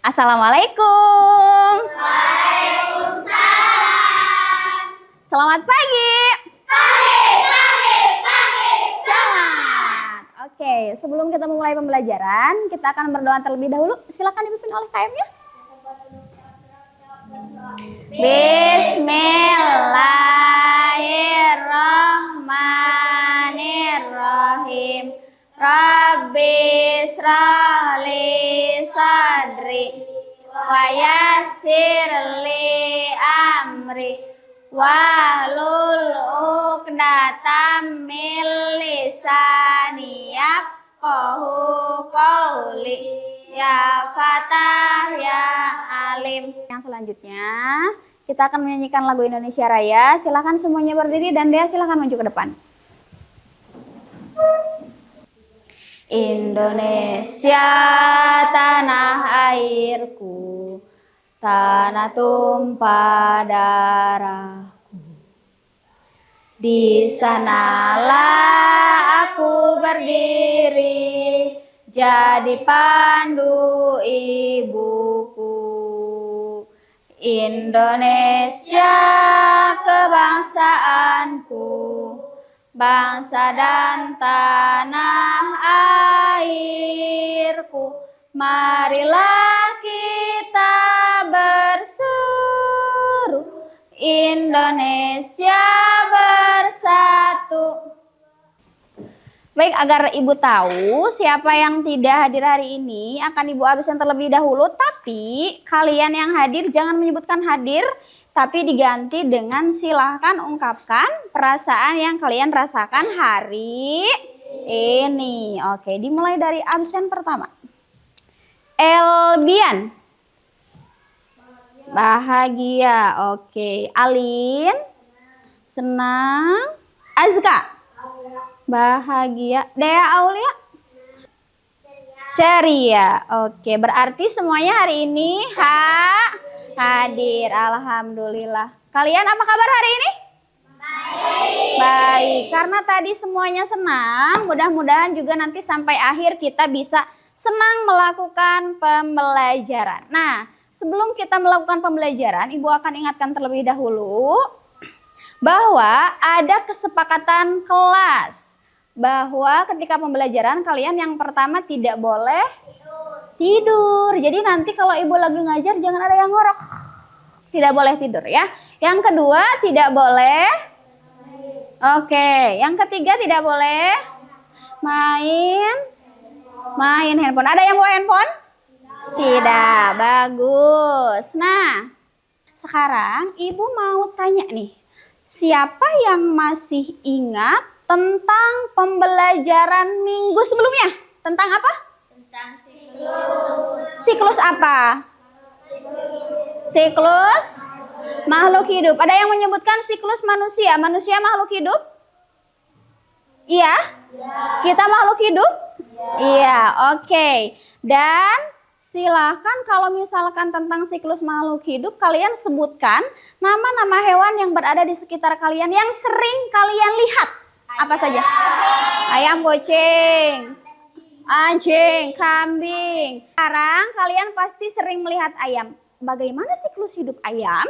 Assalamualaikum. Waalaikumsalam. Selamat pagi. Pagi. Selamat. Oke, sebelum kita memulai pembelajaran, kita akan berdoa terlebih dahulu. Silakan dipimpin oleh KM-nya. Bismillahirrahmanirrahim. Rabbi shrahli sadri wa yassirli amri wahlul 'uqdatam min lisani yafqahu qawli. Ya Fatah, ya Alim. Yang selanjutnya kita akan menyanyikan lagu Indonesia Raya. Silakan semuanya berdiri dan Dea silakan maju ke depan. Indonesia tanah airku, tanah tumpah darahku. Di sanalah aku berdiri, jadi pandu ibuku. Indonesia kebangsaanku, bangsa dan tanah airku. Marilah kita berseru, Indonesia bersatu. Baik, agar Ibu tahu siapa yang tidak hadir hari ini akan Ibu absen terlebih dahulu. Tapi kalian yang hadir jangan menyebutkan hadir, tapi diganti dengan silahkan ungkapkan perasaan yang kalian rasakan hari ini. Oke, dimulai dari absen pertama. Elbian. Bahagia. Oke. Alin. Senang. Azka. Bahagia. Dea Aulia. Ceria. Oke, berarti semuanya hari ini hadir. Alhamdulillah. Kalian apa kabar hari ini? Baik. Karena tadi semuanya senang, mudah-mudahan juga nanti sampai akhir kita bisa senang melakukan pembelajaran. Nah, sebelum kita melakukan pembelajaran, Ibu akan ingatkan terlebih dahulu bahwa ada kesepakatan kelas bahwa ketika pembelajaran kalian yang pertama tidak boleh tidur. Jadi nanti kalau Ibu lagi ngajar jangan ada yang ngorok. Tidak boleh tidur ya. Yang kedua tidak boleh. Oke, yang ketiga tidak boleh main handphone. Ada yang bawa handphone? Tidak. Bagus. Nah, sekarang Ibu mau tanya nih. Siapa yang masih ingat tentang pembelajaran minggu sebelumnya? Tentang apa? Tentang siklus. Siklus apa? Siklus makhluk hidup. Ada yang menyebutkan siklus manusia. Manusia makhluk hidup? Iya? Kita makhluk hidup? Iya, oke. Dan silahkan kalau misalkan tentang siklus makhluk hidup, kalian sebutkan nama-nama hewan yang berada di sekitar kalian yang sering kalian lihat. Apa saja? Ayam, kucing, anjing, kambing. Sekarang kalian pasti sering melihat ayam. Bagaimana siklus hidup ayam?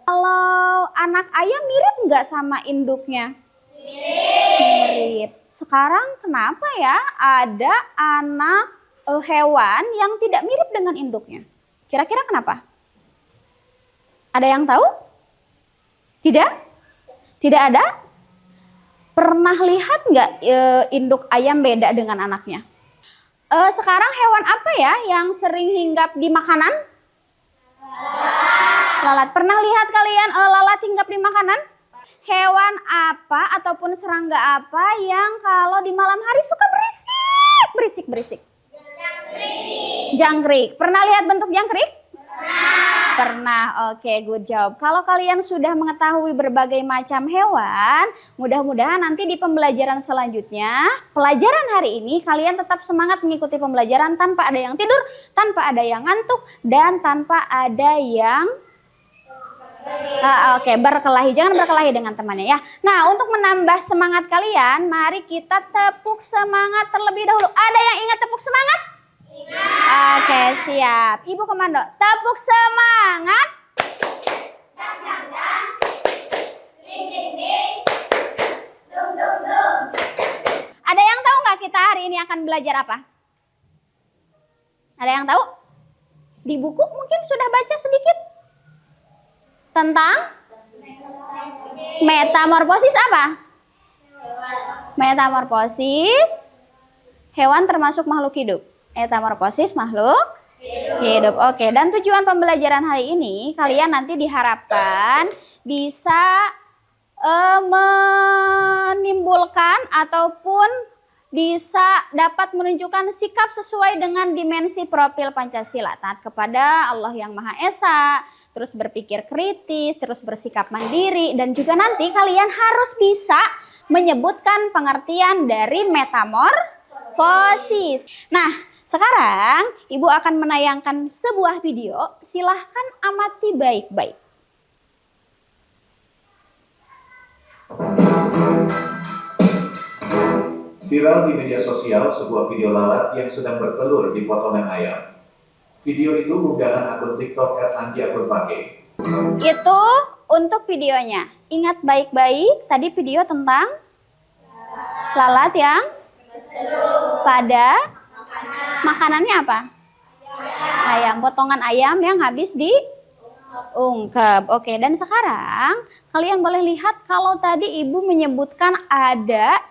Kalau anak ayam mirip nggak sama induknya? Mirip. Sekarang kenapa ya ada anak hewan yang tidak mirip dengan induknya? Kira-kira kenapa? Ada yang tahu? Tidak? Tidak ada? Pernah lihat nggak induk ayam beda dengan anaknya? Sekarang hewan apa ya yang sering hinggap di makanan? Lalat. Pernah lihat kalian lalat hinggap di makanan? Hewan apa ataupun serangga apa yang kalau di malam hari suka berisik? Jangkrik. Pernah lihat bentuk jangkrik? Pernah. Oke, good job. Kalau kalian sudah mengetahui berbagai macam hewan, mudah-mudahan nanti di pembelajaran selanjutnya, pelajaran hari ini kalian tetap semangat mengikuti pembelajaran tanpa ada yang tidur, tanpa ada yang ngantuk, dan tanpa ada yang berkelahi. Jangan berkelahi dengan temannya ya. Nah, untuk menambah semangat kalian, mari kita tepuk semangat terlebih dahulu. Ada yang ingat tepuk semangat? Oke, siap. Ibu komando, tepuk semangat. Ada yang tahu nggak kita hari ini akan belajar apa? Ada yang tahu? Di buku mungkin sudah baca sedikit tentang metamorfosis apa? Metamorfosis hewan termasuk makhluk hidup. Metamorfosis makhluk hidup. Oke, dan tujuan pembelajaran hari ini kalian nanti diharapkan bisa menimbulkan ataupun bisa dapat menunjukkan sikap sesuai dengan dimensi profil Pancasila, taat kepada Allah yang Maha Esa, terus berpikir kritis, terus bersikap mandiri, dan juga nanti kalian harus bisa menyebutkan pengertian dari metamorfosis. Nah, sekarang Ibu akan menayangkan sebuah video, silahkan amati baik-baik. Viral di media sosial sebuah video lalat yang sedang bertelur di potongan ayam. Video itu unggahan akun TikTok @anti_akun_vake. Itu untuk videonya. Ingat baik-baik, tadi video tentang lalat yang pada makanannya apa? Ayam, potongan ayam yang habis diungkep. Oke, dan sekarang kalian boleh lihat kalau tadi Ibu menyebutkan ada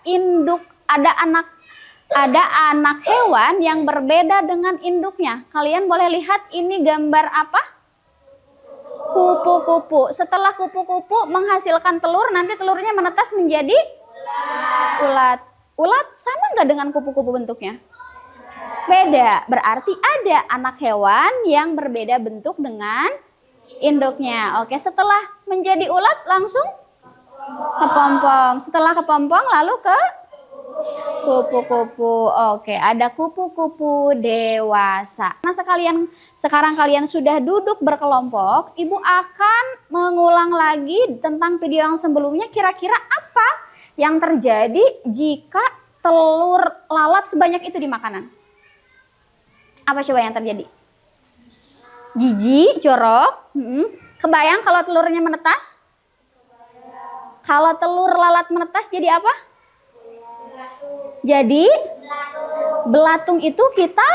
anak hewan yang berbeda dengan induknya. Kalian boleh lihat ini gambar apa? Kupu-kupu. Setelah kupu-kupu menghasilkan telur, nanti telurnya menetas menjadi ulat. Ulat sama nggak dengan kupu-kupu bentuknya? Beda. Berarti ada anak hewan yang berbeda bentuk dengan induknya. Oke, setelah menjadi ulat langsung kepompong. Setelah kepompong lalu ke kupu-kupu. Oke, ada kupu-kupu dewasa. Nah, sekarang kalian sudah duduk berkelompok, Ibu akan mengulang lagi tentang video yang sebelumnya. Kira-kira apa yang terjadi jika telur lalat sebanyak itu di makanan? Apa coba yang terjadi? Jijik, jorok. Kebayang kalau telurnya menetas? Kalau telur lalat menetas jadi apa? Jadi belatung itu kita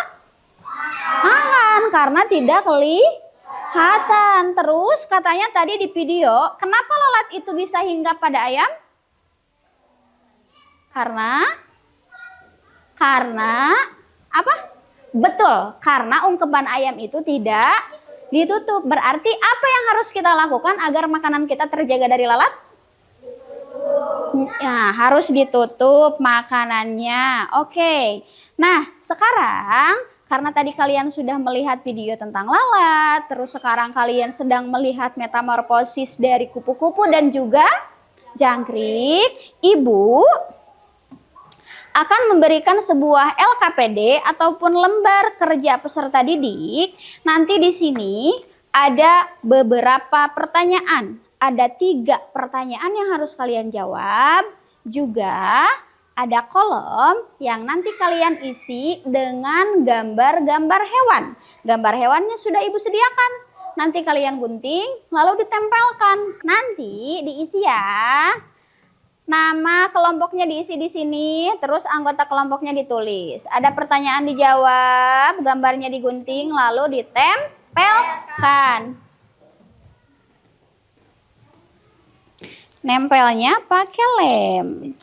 makan karena tidak kelihatan. Terus katanya tadi di video, kenapa lalat itu bisa hinggap pada ayam? Karena apa? Betul, karena ungkepan ayam itu tidak ditutup. Berarti apa yang harus kita lakukan agar makanan kita terjaga dari lalat? Ya, harus ditutup makanannya. Oke. Nah, sekarang karena tadi kalian sudah melihat video tentang lalat, terus sekarang kalian sedang melihat metamorfosis dari kupu-kupu dan juga jangkrik, Ibu akan memberikan sebuah LKPD ataupun lembar kerja peserta didik. Nanti di sini ada beberapa pertanyaan. Ada 3 pertanyaan yang harus kalian jawab. Juga ada kolom yang nanti kalian isi dengan gambar-gambar hewan. Gambar hewannya sudah Ibu sediakan. Nanti kalian gunting lalu ditempelkan. Nanti diisi ya. Nama kelompoknya diisi di sini, terus anggota kelompoknya ditulis. Ada pertanyaan dijawab, gambarnya digunting lalu ditempelkan. Nempelnya pakai lem.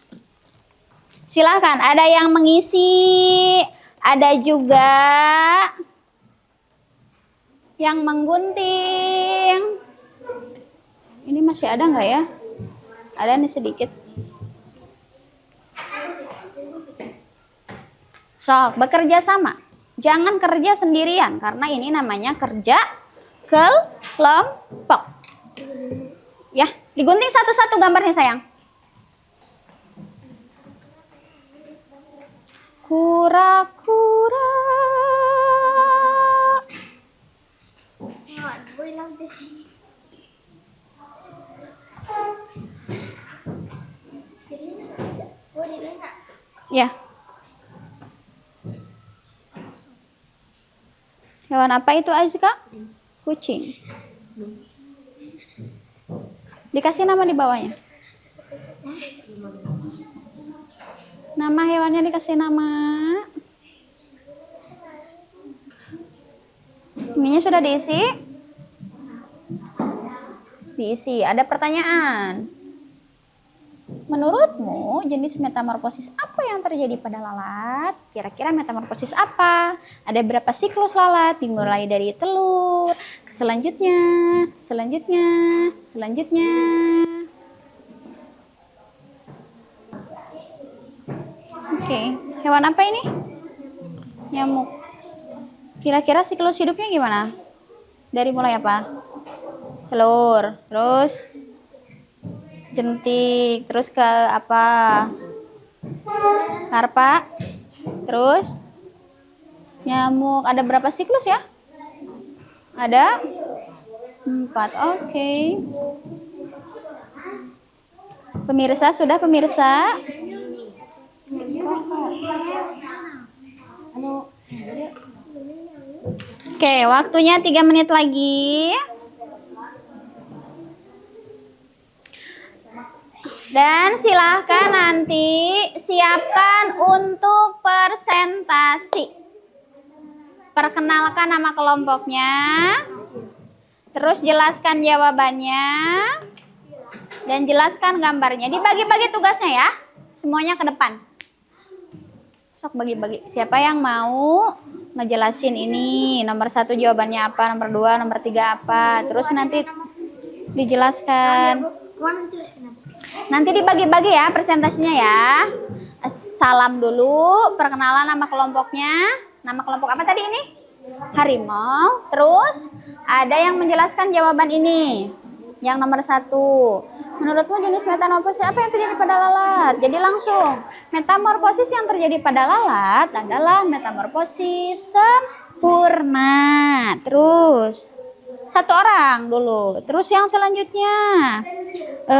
Silahkan, ada yang mengisi, ada juga yang menggunting. Ini masih ada nggak ya? Ada nih sedikit. So, bekerja sama. Jangan kerja sendirian karena ini namanya kerja kelompok. Ya, digunting satu-satu gambarnya sayang. Kura-kura. Ya. Hewan apa itu Azka? Kucing. Dikasih nama di bawahnya. Nama hewannya dikasih nama. Ininya sudah diisi? Diisi. Ada pertanyaan. Menurutmu jenis metamorfosis apa yang terjadi pada lalat? Kira-kira metamorfosis apa? Ada berapa siklus lalat? Dimulai dari telur, selanjutnya, selanjutnya. Oke, hewan apa ini? Nyamuk. Kira-kira siklus hidupnya gimana? Dari mulai apa? Telur, terus jentik, terus ke apa? Larva, terus nyamuk. Ada berapa siklus ya? Ada 4. Oke. Pemirsa, sudah pemirsa? Oke, waktunya 3 menit lagi. Dan silahkan nanti siapkan untuk presentasi. Perkenalkan nama kelompoknya. Terus jelaskan jawabannya. Dan jelaskan gambarnya. Dibagi-bagi tugasnya ya. Semuanya ke depan. Sok bagi-bagi. Siapa yang mau ngejelasin ini? Nomor 1 jawabannya apa? Nomor 2, nomor 3 apa? Terus nanti dijelaskan. Nanti dibagi-bagi ya presentasinya ya. Salam dulu, perkenalan nama kelompoknya. Nama kelompok apa tadi ini? Harimau. Terus ada yang menjelaskan jawaban ini. Yang nomor 1. Menurutmu jenis metamorfosis apa yang terjadi pada lalat? Jadi langsung, metamorfosis yang terjadi pada lalat adalah metamorfosis sempurna. Terus 1 orang dulu. Terus yang selanjutnya,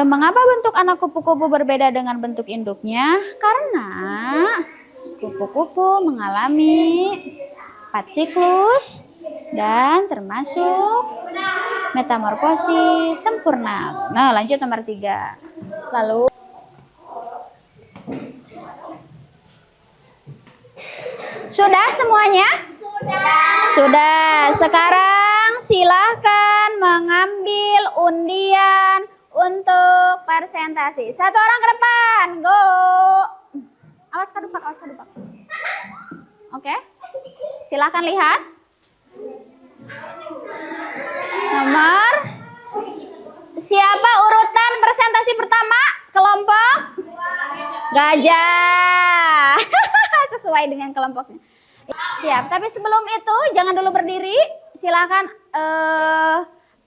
mengapa bentuk anak kupu-kupu berbeda dengan bentuk induknya? Karena kupu-kupu mengalami 4 siklus dan termasuk metamorfosis sempurna. Nah, lanjut nomor 3. Lalu sudah semuanya? Sudah. Sekarang silahkan mengambil undian untuk presentasi. 1 orang ke depan. Go. Awas kadupak, awas kadupak. Oke. Silahkan lihat. Nomor. Siapa urutan presentasi pertama? Kelompok gajah. Sesuai dengan kelompoknya. Siap, tapi sebelum itu jangan dulu berdiri. Silakan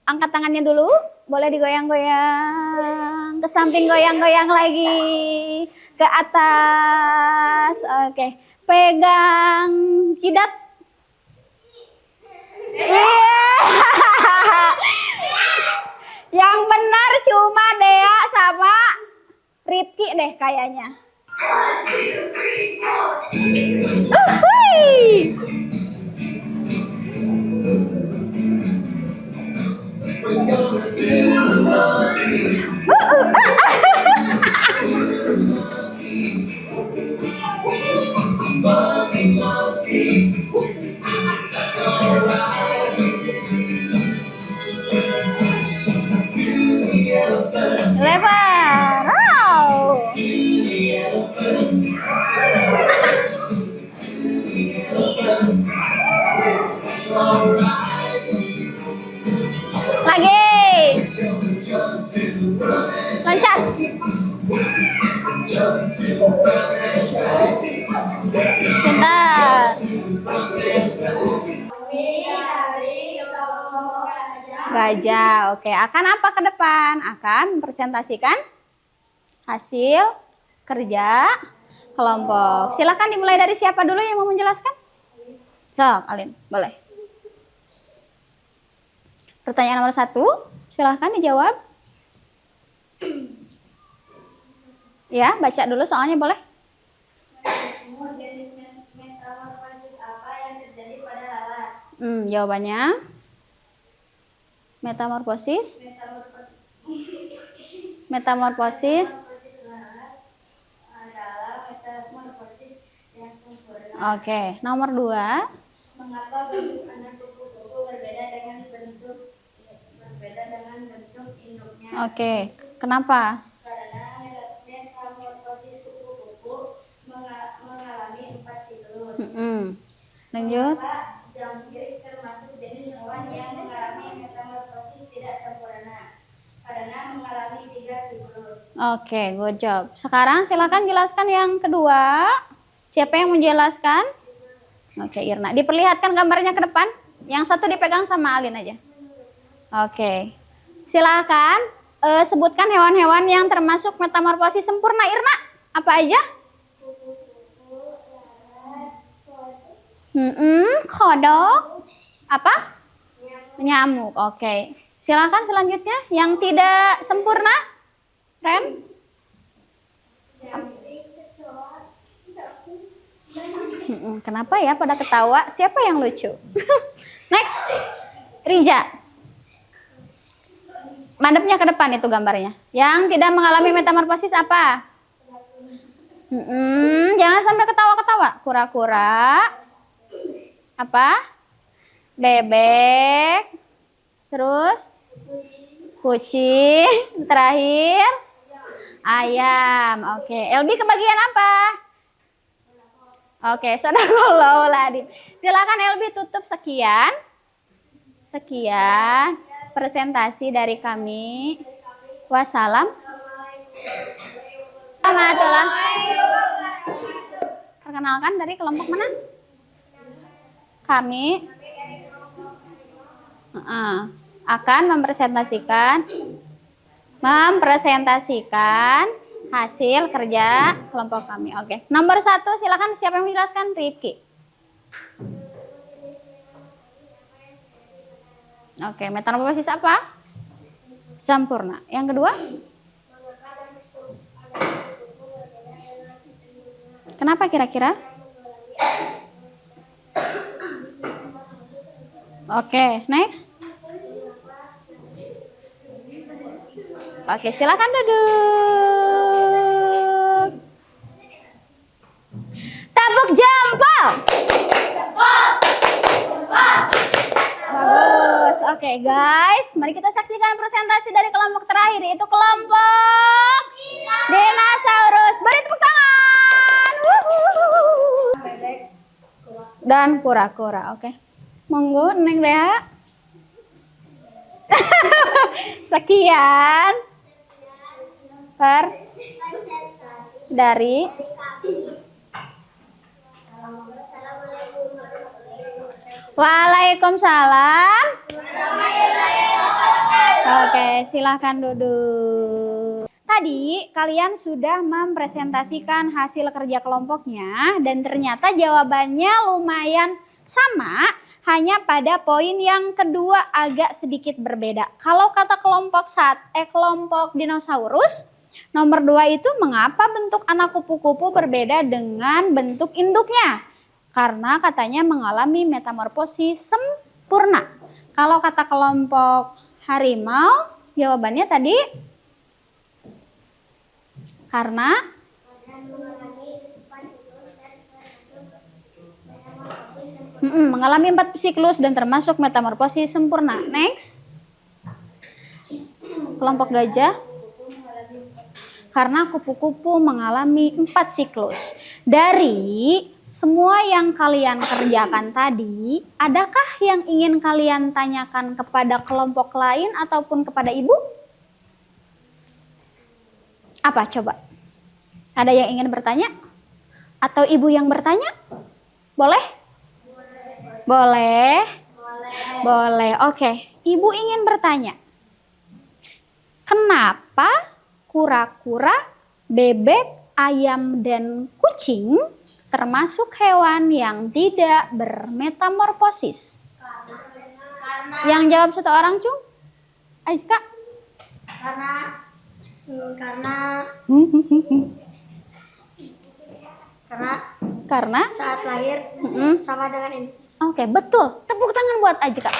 angkat tangannya dulu. Boleh digoyang-goyang. Ke samping goyang-goyang lagi. Ke atas. Oke. Pegang jidat. Yang benar cuma Dea sama Ripki deh kayaknya. Lebar. Wow. Lagi. Loncat. Bentar. Gajah. Oke, akan apa ke depan? Akan mempresentasikan hasil kerja kelompok. Silakan dimulai dari siapa dulu yang mau menjelaskan? Sok, Alin, boleh. Pertanyaan nomor 1, silahkan dijawab. Ya, baca dulu soalnya boleh. Jenis metamorfosis apa yang terjadi pada lalat? Jawabannya metamorfosis. Metamorfosis. adalah metamorfosis yang sempurna. Oke, nomor 2. Mengapa bentuk anak kupu-kupu berbeda dengan bentuk induknya? Oke, kenapa? Karena metamorfosis kupu-kupu mengalami 4 siklus. Lanjut. Mengapa jangkrik termasuk jenis hewan yang mengalami metamorfosis tidak sempurna? Karena mengalami 3 siklus. Oke, good job. Sekarang silakan jelaskan yang kedua. Siapa yang menjelaskan? Oke, Irna. Diperlihatkan gambarnya ke depan. Yang satu dipegang sama Alin aja. Oke. Silakan sebutkan hewan-hewan yang termasuk metamorfosis sempurna, Irna. Apa aja? Kodok. Apa? Nyamuk. Oke. Silakan selanjutnya yang tidak sempurna. Ren? Kenapa ya pada ketawa? Siapa yang lucu? Next. Riza. Madepnya ke depan itu gambarnya. Yang tidak mengalami metamorfosis apa? Jangan sampai ketawa-ketawa. Kura-kura. Apa? Bebek. Terus? Kucing. Terakhir? Ayam. Oke. Elbi kebagian apa? Oke, Sodaqallahul. Silakan Elbi tutup. Sekian presentasi dari kami. Wassalam. Perkenalkan dari kelompok mana? Kami akan mempresentasikan hasil kerja kelompok kami. Oke. Nomor 1 silakan, siapa yang menjelaskan? Rifki. Oke, metamorfosis apa? Sempurna. Yang kedua? Kenapa kira-kira? Oke, next. Oke, silakan duduk. Tepuk jempol. Bagus. Oke, guys, mari kita saksikan presentasi dari kelompok terakhir, yaitu kelompok dinosaurus. Beri tepuk tangan. Dan kura-kura. Oke. Monggo, Neng Rea. Sekian dari Waalaikumsalam. Oke, silahkan duduk. Tadi kalian sudah mempresentasikan hasil kerja kelompoknya dan ternyata jawabannya lumayan sama, hanya pada poin yang kedua agak sedikit berbeda. Kalau kata kelompok dinosaurus, nomor 2 itu mengapa bentuk anak kupu-kupu berbeda dengan bentuk induknya? Karena katanya mengalami metamorfosis sempurna. Kalau kata kelompok harimau, jawabannya tadi karena mengalami 4 siklus dan termasuk metamorfosis sempurna. Next. Kelompok gajah. Karena kupu-kupu mengalami 4 siklus. Dari semua yang kalian kerjakan tadi, adakah yang ingin kalian tanyakan kepada kelompok lain ataupun kepada ibu? Apa coba? Ada yang ingin bertanya? Atau ibu yang bertanya? Boleh? Boleh? Boleh. Oke. Ibu ingin bertanya. Kenapa kura-kura, bebek, ayam, dan kucing termasuk hewan yang tidak bermetamorfosis? Yang jawab satu orang, Cung? Ayo, Kak. Karena Karena saat lahir sama dengan ini. Oke, betul. Tepuk tangan buat Ajka.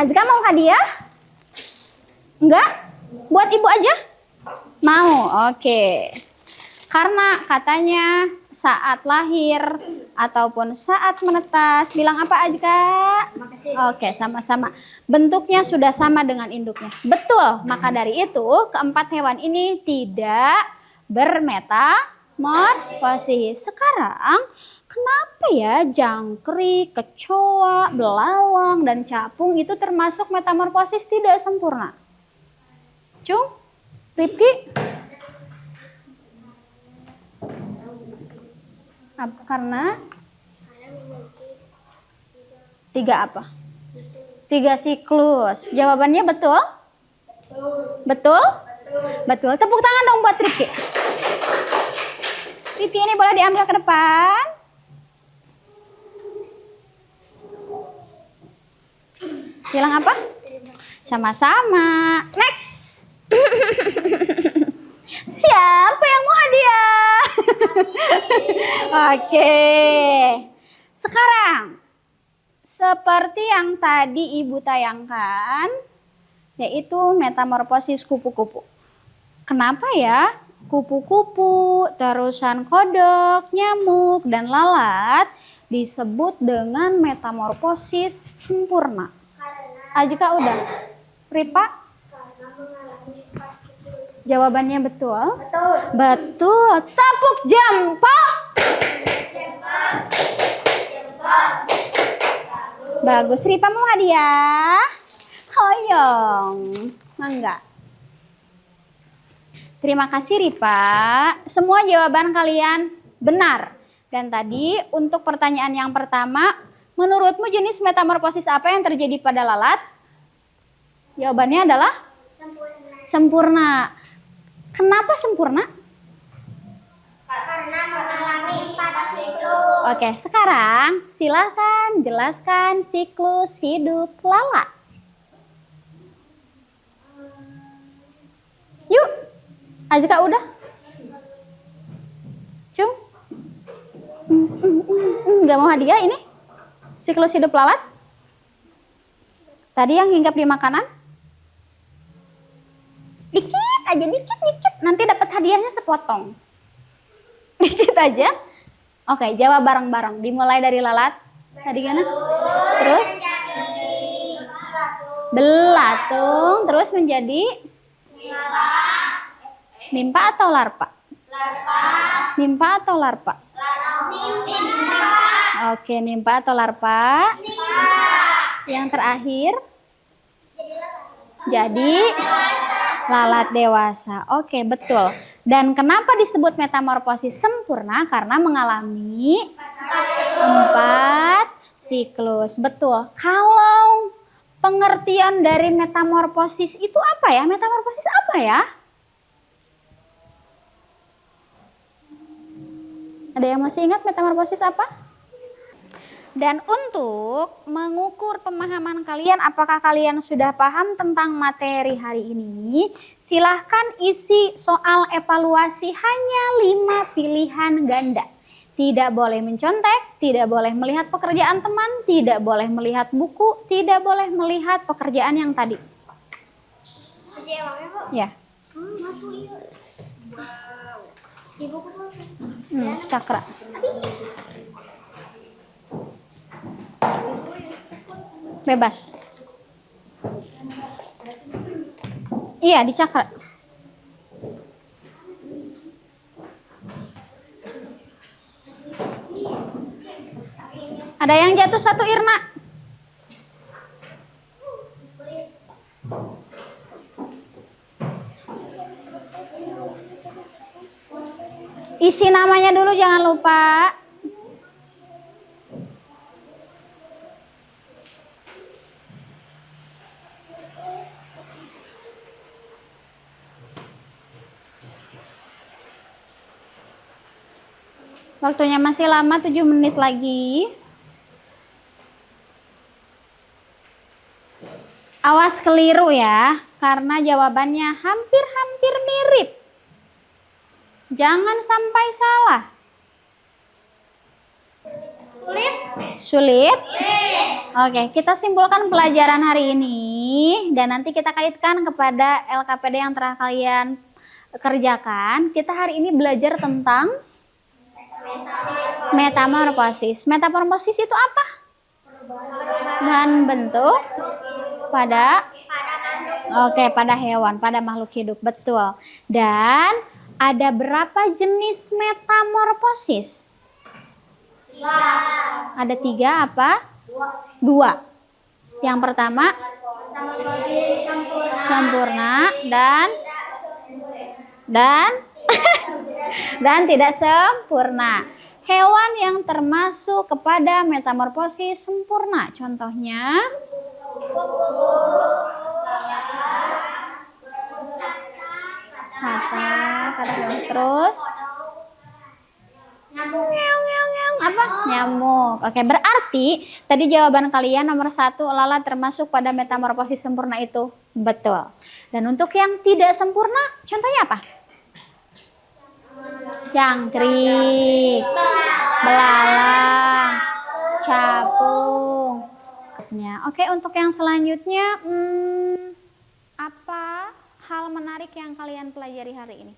Ajka mau hadiah? Enggak? Buat ibu aja? Mau, oke. Karena katanya saat lahir ataupun saat menetas, bilang apa Ajka? Makasih. Oke, sama-sama. Bentuknya sudah sama dengan induknya. Betul, maka dari itu keempat hewan ini tidak bermetamorfosis. Sekarang, kenapa ya jangkrik, kecoa, belalang, dan capung itu termasuk metamorfosis tidak sempurna? Cung, Rifki? Karena 3 apa? 3 siklus. Jawabannya betul? Betul? Betul. Tepuk tangan dong buat Rifki. Rifki ini boleh diambil ke depan. Bilang apa? Sama-sama. Next. Siapa yang mau hadiah? Oke. Sekarang, seperti yang tadi Ibu tayangkan, yaitu metamorfosis kupu-kupu. Kenapa ya kupu-kupu, terusan kodok, nyamuk, dan lalat disebut dengan metamorfosis sempurna? Ajka udah. Ripa? Jawabannya betul? Betul. Betul. Tepuk jempol. Bagus. Ripa mau hadiah? Hoyong. Mangga. Terima kasih Ripa. Semua jawaban kalian benar. Dan tadi untuk pertanyaan yang pertama, menurutmu jenis metamorfosis apa yang terjadi pada lalat? Jawabannya adalah sempurna. Kenapa sempurna? Karena mengalami 4 siklus. Oke, sekarang silakan jelaskan siklus hidup lalat. Yuk, Ajka udah? Cung? Nggak mau hadiah ini? Siklus hidup lalat? Tadi yang hinggap di makanan? Dikit aja, dikit. Nanti dapat hadiahnya sepotong. Dikit aja. Oke, jawab bareng-bareng. Dimulai dari lalat. Tadi gimana? Terus? Belatung. Terus menjadi? Nimpa atau larva? Nimpa atau larva? Oke, nimpa atau larva? Yang terakhir? Jadi? Lalat dewasa. Oke, betul. Dan kenapa disebut metamorfosis sempurna? Karena mengalami 4 siklus. Betul. Kalau pengertian dari metamorfosis itu apa ya? Metamorfosis apa ya? Ada yang masih ingat metamorfosis apa? Dan untuk mengukur pemahaman kalian, apakah kalian sudah paham tentang materi hari ini? Silahkan isi soal evaluasi hanya 5 pilihan ganda. Tidak boleh mencontek, tidak boleh melihat pekerjaan teman, tidak boleh melihat buku, tidak boleh melihat pekerjaan yang tadi. Ya. Cakra. Bebas. Iya, di cakra. Ada yang jatuh 1, Irna. Isi namanya dulu, jangan lupa. Waktunya masih lama, 7 menit lagi. Awas keliru ya, karena jawabannya hampir-hampir mirip. Jangan sampai salah. Sulit? Oke, kita simpulkan pelajaran hari ini dan nanti kita kaitkan kepada LKPD yang telah kalian kerjakan. Kita hari ini belajar tentang metamorfosis. Metamorfosis itu apa? Perubahan bentuk pada pada hewan, pada makhluk hidup. Betul. Dan ada berapa jenis metamorfosis? Ada 3 apa? 2. Yang pertama sempurna dan tidak sempurna. Hewan yang termasuk kepada metamorfosis sempurna, contohnya terus nyamuk. Oke, berarti tadi jawaban kalian nomor 1 lalat termasuk pada metamorfosis sempurna itu betul. Dan untuk yang tidak sempurna, contohnya apa? Jangkrik, belalang, capung. Oke, untuk yang selanjutnya, apa hal menarik yang kalian pelajari hari ini?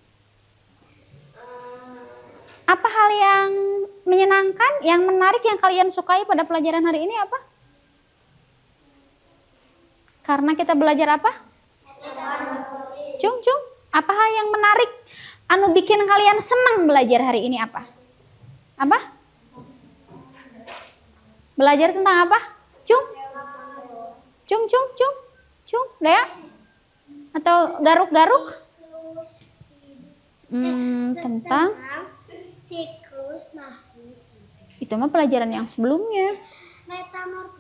Apa hal yang menyenangkan, yang menarik, yang kalian sukai pada pelajaran hari ini apa? Karena kita belajar apa? Cung, apa hal yang menarik? Anu bikin kalian senang belajar hari ini apa? Apa? Belajar tentang apa? Cung, Dea? Atau garuk-garuk? Tentang siklus makhluk. Itu mah pelajaran yang sebelumnya.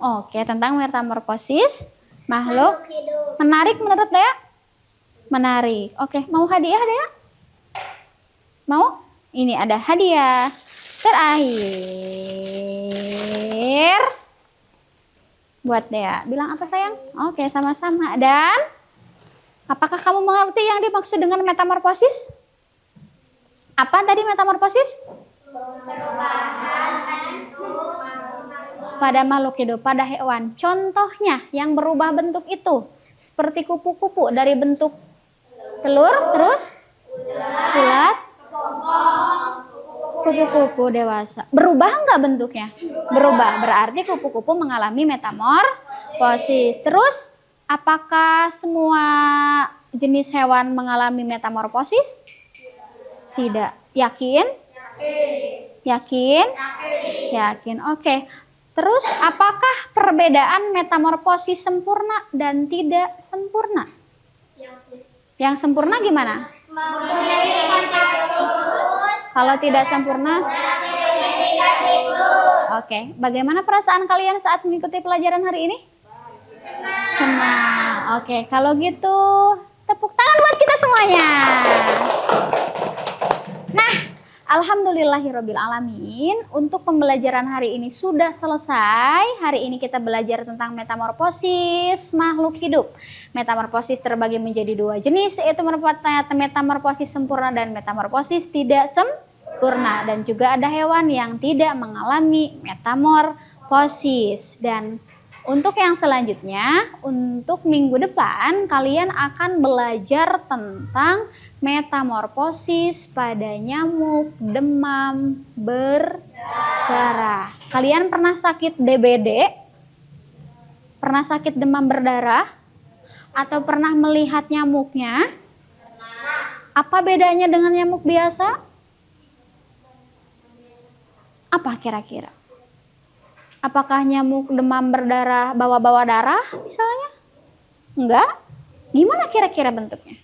Oke, tentang metamorfosis makhluk hidup. Menarik menurut Dea? Menarik. Oke, mau hadiah Dea? Mau? Ini ada hadiah terakhir buat Dea. Bilang apa sayang? Oke, sama-sama. Dan apakah kamu mengerti yang dimaksud dengan metamorfosis? Apa tadi metamorfosis? Perubahan bentuk pada makhluk hidup, pada hewan. Contohnya yang berubah bentuk itu seperti kupu-kupu dari bentuk telur terus bulat, kupu-kupu dewasa. Berubah enggak bentuknya? Berubah. Berarti kupu-kupu mengalami metamorfosis. Terus apakah semua jenis hewan mengalami metamorfosis? Tidak. Yakin? Yakin. Oke. Terus apakah perbedaan metamorfosis sempurna dan tidak sempurna? Yang sempurna gimana? Kalau tidak sempurna? Oke. Bagaimana perasaan kalian saat mengikuti pelajaran hari ini? Senang. Oke. Kalau gitu tepuk tangan buat kita semuanya. Nah, alhamdulillahirabbil alamin, untuk pembelajaran hari ini sudah selesai. Hari ini kita belajar tentang metamorfosis makhluk hidup. Metamorfosis terbagi menjadi 2 jenis, yaitu metamorfosis sempurna dan metamorfosis tidak sempurna. Dan juga ada hewan yang tidak mengalami metamorfosis. Dan untuk yang selanjutnya, untuk minggu depan kalian akan belajar tentang metamorfosis pada nyamuk demam berdarah. Kalian pernah sakit DBD? Pernah sakit demam berdarah? Atau pernah melihat nyamuknya? Apa bedanya dengan nyamuk biasa? Apa kira-kira? Apakah nyamuk demam berdarah bawa-bawa darah misalnya? Enggak? Gimana kira-kira bentuknya?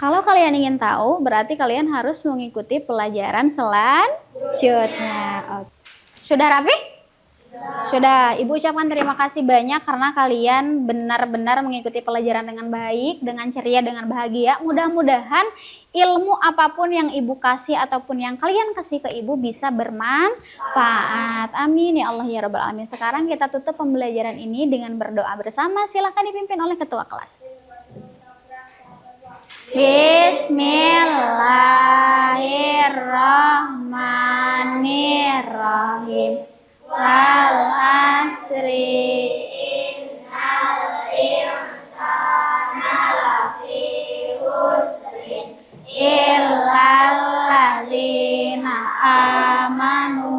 Kalau kalian ingin tahu, berarti kalian harus mengikuti pelajaran selanjutnya. Oke. Sudah rapi? Sudah. Ibu ucapkan terima kasih banyak karena kalian benar-benar mengikuti pelajaran dengan baik, dengan ceria, dengan bahagia. Mudah-mudahan ilmu apapun yang ibu kasih ataupun yang kalian kasih ke ibu bisa bermanfaat. Amin ya Allah ya Rabbal alamin. Sekarang kita tutup pembelajaran ini dengan berdoa bersama. Silakan dipimpin oleh ketua kelas. Bismillahirrahmanirrahim. Wal asri illal ladzina amanu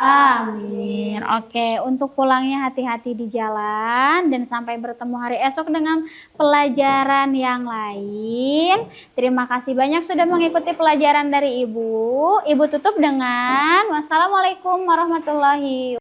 Amin. Oke, untuk pulangnya hati-hati di jalan dan sampai bertemu hari esok dengan pelajaran yang lain. Terima kasih banyak sudah mengikuti pelajaran dari Ibu. Ibu tutup dengan wassalamualaikum warahmatullahi wabarakatuh.